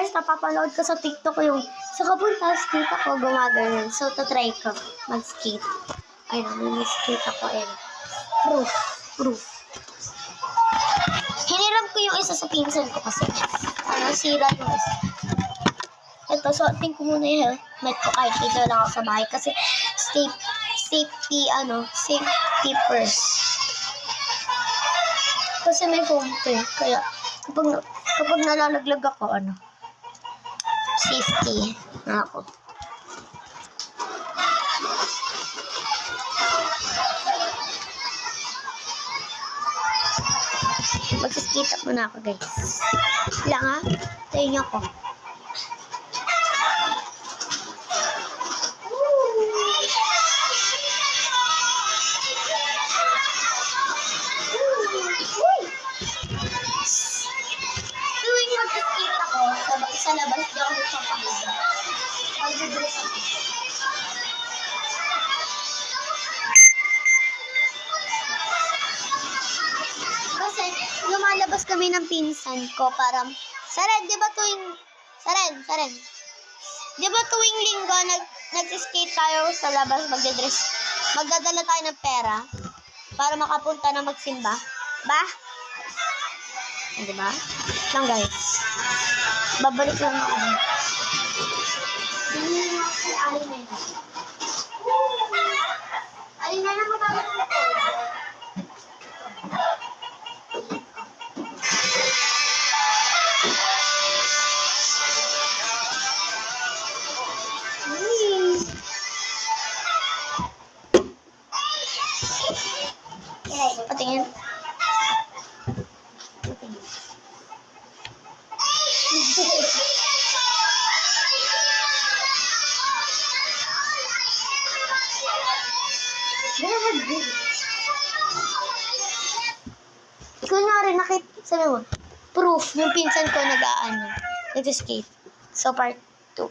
guys, napapanood ko sa TikTok ko yung sa kapunta skate ako gumagano'n. So, try ko mag-skate. Ayun, may skate ako eh. Proof. Hiniram ko yung isa sa pinsan ko kasi sira yung isa. Ito, suotin ko muna yung helmet ko kahit dito lang ako sa bahay kasi safety first. Kasi may foam kaya kapag nalalaglag ako, safety na ako. Mag-skate up muna ako, guys. Lang ha? Tayo niyo ako. Tuwing mag-skate ako, sa labas, di ako nagpapahiga. Mag-dress ako. Kasi, lumalabas kami ng pinsan ko para, Saren, di ba tuwing linggo nag-skate tayo sa labas, magdadala tayo ng pera para makapunta na magsimba? Ba? Di ba? Lang guys. Babalik lang ako. Alin na lang mababalik ako. Patingin. Kunyari, sabi mo, proof, yung pinsan ko nag-skate. So, part 2.